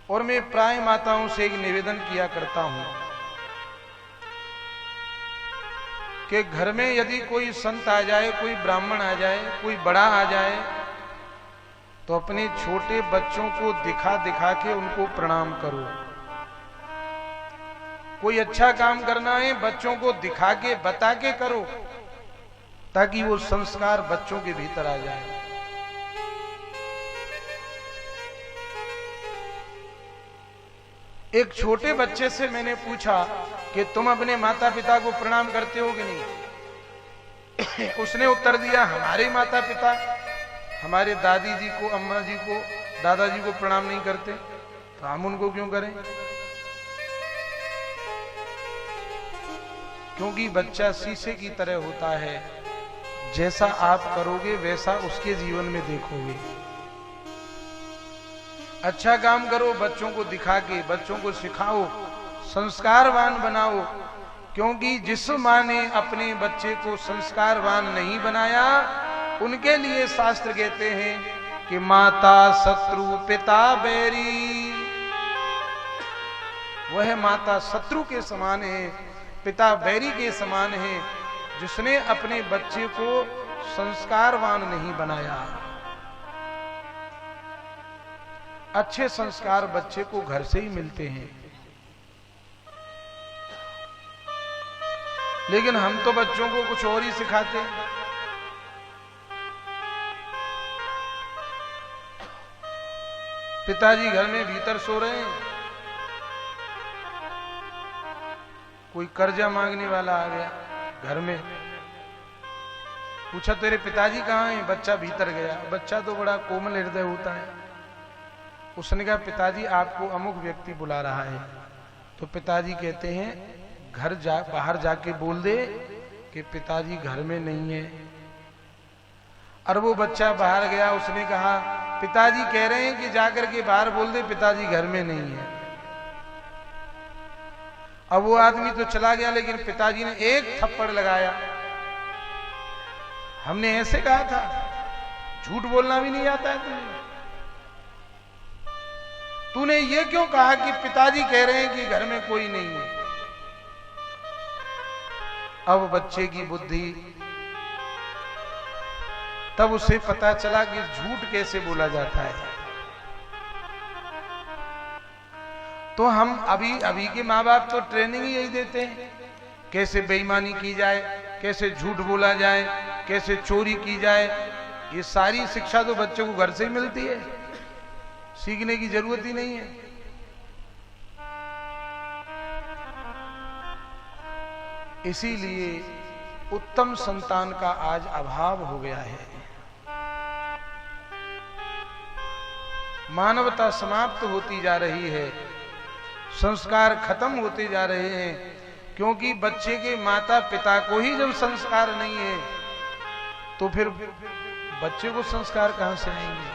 और मैं प्राय माताओं से एक निवेदन किया करता हूं कि घर में यदि कोई संत आ जाए, कोई ब्राह्मण आ जाए, कोई बड़ा आ जाए, तो अपने छोटे बच्चों को दिखा दिखा के उनको प्रणाम करो। कोई अच्छा काम करना है, बच्चों को दिखा के बता के करो, ताकि वो संस्कार बच्चों के भीतर आ जाए। एक छोटे बच्चे से मैंने पूछा कि तुम अपने माता पिता को प्रणाम करते हो कि नहीं? उसने उत्तर दिया, हमारे माता पिता हमारे दादी जी को, अम्मा जी को, दादाजी को प्रणाम नहीं करते, तो हम उनको क्यों करें? क्योंकि बच्चा शीशे की तरह होता है, जैसा आप करोगे वैसा उसके जीवन में देखोगे। अच्छा काम करो, बच्चों को दिखा के, बच्चों को सिखाओ, संस्कारवान बनाओ। क्योंकि जिस माँ ने अपने बच्चे को संस्कारवान नहीं बनाया, उनके लिए शास्त्र कहते हैं कि माता शत्रु पिता बैरी। वह माता शत्रु के समान है, पिता बैरी के समान है, जिसने अपने बच्चे को संस्कारवान नहीं बनाया। अच्छे संस्कार बच्चे को घर से ही मिलते हैं, लेकिन हम तो बच्चों को कुछ और ही सिखाते हैं। पिताजी घर में भीतर सो रहे हैं, कोई कर्जा मांगने वाला आ गया घर में, पूछा तेरे पिताजी कहाँ हैं? बच्चा भीतर गया। बच्चा तो बड़ा कोमल हृदय होता है। उसने कहा पिताजी आपको अमुक व्यक्ति बुला रहा है। तो पिताजी कहते हैं बाहर जाके बोल दे कि पिताजी घर में नहीं है। और वो बच्चा बाहर गया, उसने कहा पिताजी कह रहे हैं कि जाकर के बाहर बोल दे पिताजी घर में नहीं है। अब वो आदमी तो चला गया, लेकिन पिताजी ने एक थप्पड़ लगाया। हमने ऐसे कहा था, झूठ बोलना भी नहीं आता है तुझे? तूने ये क्यों कहा कि पिताजी कह रहे हैं कि घर में कोई नहीं है? अब बच्चे की बुद्धि, तब उसे पता चला कि झूठ कैसे बोला जाता है। तो हम अभी के माँ बाप तो ट्रेनिंग ही यही देते हैं, कैसे बेईमानी की जाए, कैसे झूठ बोला जाए, कैसे चोरी की जाए। ये सारी शिक्षा तो बच्चों को घर से ही मिलती है, सीखने की जरूरत ही नहीं है। इसीलिए उत्तम संतान का आज अभाव हो गया है। मानवता समाप्त होती जा रही है, संस्कार खत्म होते जा रहे हैं। क्योंकि बच्चे के माता पिता को ही जब संस्कार नहीं है, तो फिर बच्चे को संस्कार कहां से आएंगे?